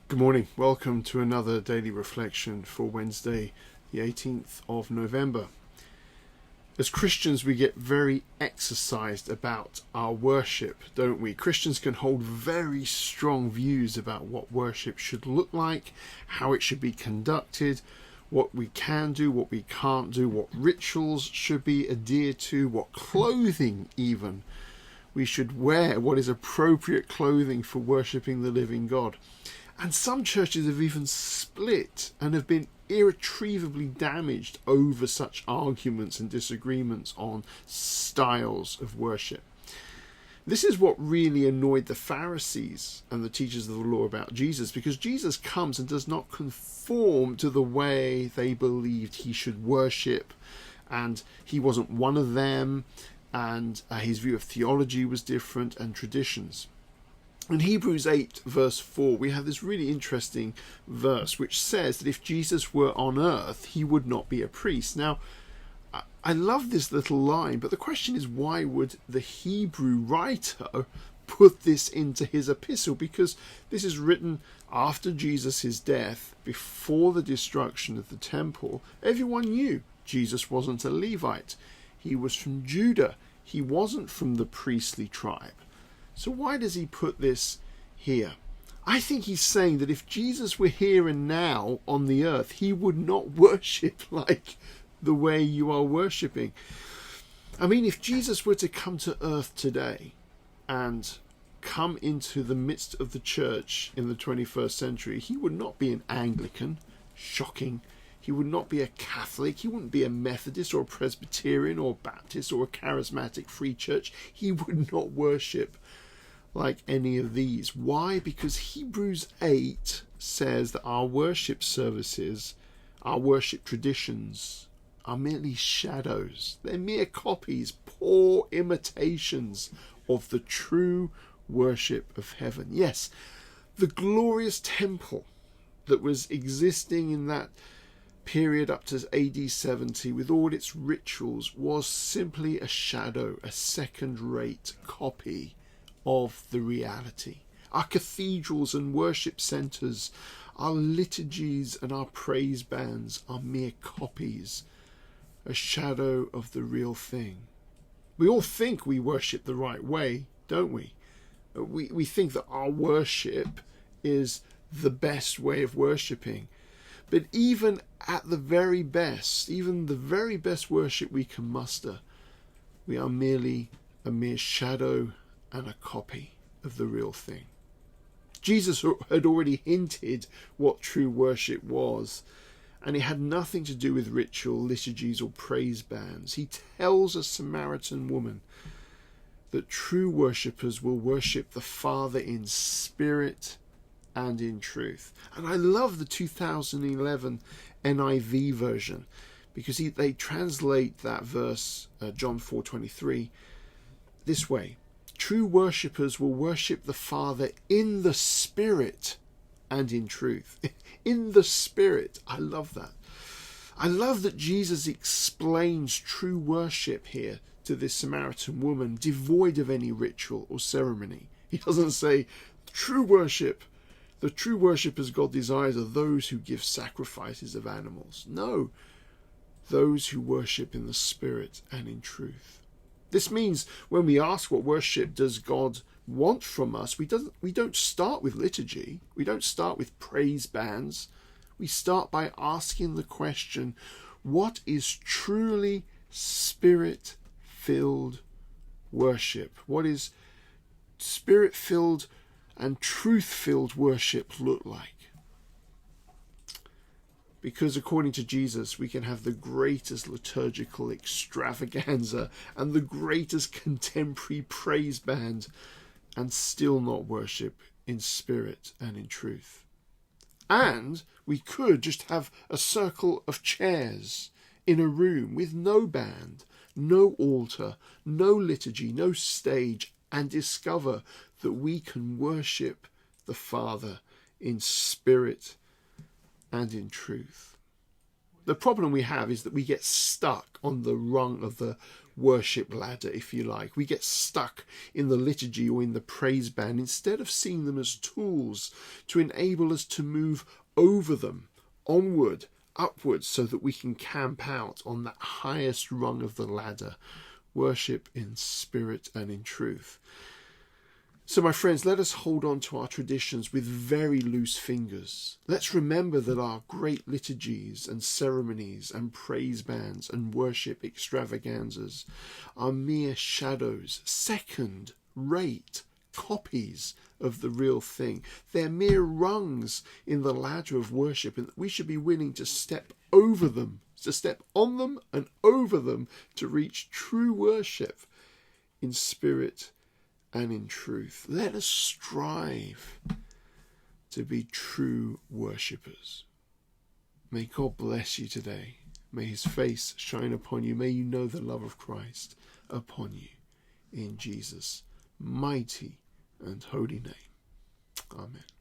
Good morning. Welcome to another daily reflection for Wednesday, the 18th of November. As Christians, we get very exercised about our worship, don't we? Christians can hold very strong views about what worship should look like, how it should be conducted, what we can do, what we can't do, what rituals should be adhered to, what clothing even we should wear, what is appropriate clothing for worshipping the living God. And some churches have even split and have been irretrievably damaged over such arguments and disagreements on styles of worship. This is what really annoyed the Pharisees and the teachers of the law about Jesus, because Jesus comes and does not conform to the way they believed he should worship, and he wasn't one of them, and his view of theology was different, and traditions. In Hebrews 8 verse 4 we have this really interesting verse which says that if Jesus were on earth he would not be a priest. Now I love this little line, but the question is, why would the Hebrew writer put this into his epistle? Because this is written after Jesus' death, before the destruction of the temple. Everyone knew Jesus wasn't a Levite. He was from Judah. He wasn't from the priestly tribe. So why does he put this here? I think he's saying that if Jesus were here and now on the earth, he would not worship like the way you are worshipping. I mean, if Jesus were to come to earth today and come into the midst of the church in the 21st century, he would not be an Anglican. Shocking. He would not be a Catholic. He wouldn't be a Methodist or a Presbyterian or Baptist or a charismatic free church. He would not worship like any of these. Why? Because Hebrews 8 says that our worship services, our worship traditions, are merely shadows. They're mere copies, poor imitations of the true worship of heaven. Yes, the glorious temple that was existing in that period up to AD 70 with all its rituals was simply a shadow, a second-rate copy of the reality. Our cathedrals and worship centres, our liturgies and our praise bands are mere copies, a shadow of the real thing. We all think we worship the right way, don't we? We think that our worship is the best way of worshipping. But even at the very best, even the very best worship we can muster, we are merely a mere shadow and a copy of the real thing. Jesus had already hinted what true worship was, and it had nothing to do with ritual, liturgies or praise bands. He tells a Samaritan woman that true worshippers will worship the Father in spirit and in truth. And I love the 2011 NIV version, because they translate that verse, John 4:23, this way: true worshippers will worship the Father in the Spirit and in truth. In the Spirit. I love that. I love that Jesus explains true worship here to this Samaritan woman, devoid of any ritual or ceremony. He doesn't say true worship. The true worshippers God desires are those who give sacrifices of animals. No, those who worship in the Spirit and in truth. This means when we ask what worship does God want from us, we don't start with liturgy. We don't start with praise bands. We start by asking the question, what is truly Spirit-filled worship? What is Spirit-filled and truth-filled worship look like? Because according to Jesus, we can have the greatest liturgical extravaganza and the greatest contemporary praise band and still not worship in spirit and in truth. And we could just have a circle of chairs in a room with no band, no altar, no liturgy, no stage, and discover that we can worship the Father in spirit and in truth. The problem we have is that we get stuck on the rung of the worship ladder, if you like. We get stuck in the liturgy or in the praise band instead of seeing them as tools to enable us to move over them, onward, upwards, so that we can camp out on that highest rung of the ladder, worship in spirit and in truth. So, my friends, let us hold on to our traditions with very loose fingers. Let's remember that our great liturgies and ceremonies and praise bands and worship extravaganzas are mere shadows, second-rate copies of the real thing. They're mere rungs in the ladder of worship, and we should be willing to step over them, to step on them and over them to reach true worship in spirit and in truth. Let us strive to be true worshippers. May God bless you today. May his face shine upon you. May you know the love of Christ upon you. In Jesus' mighty and holy name. Amen.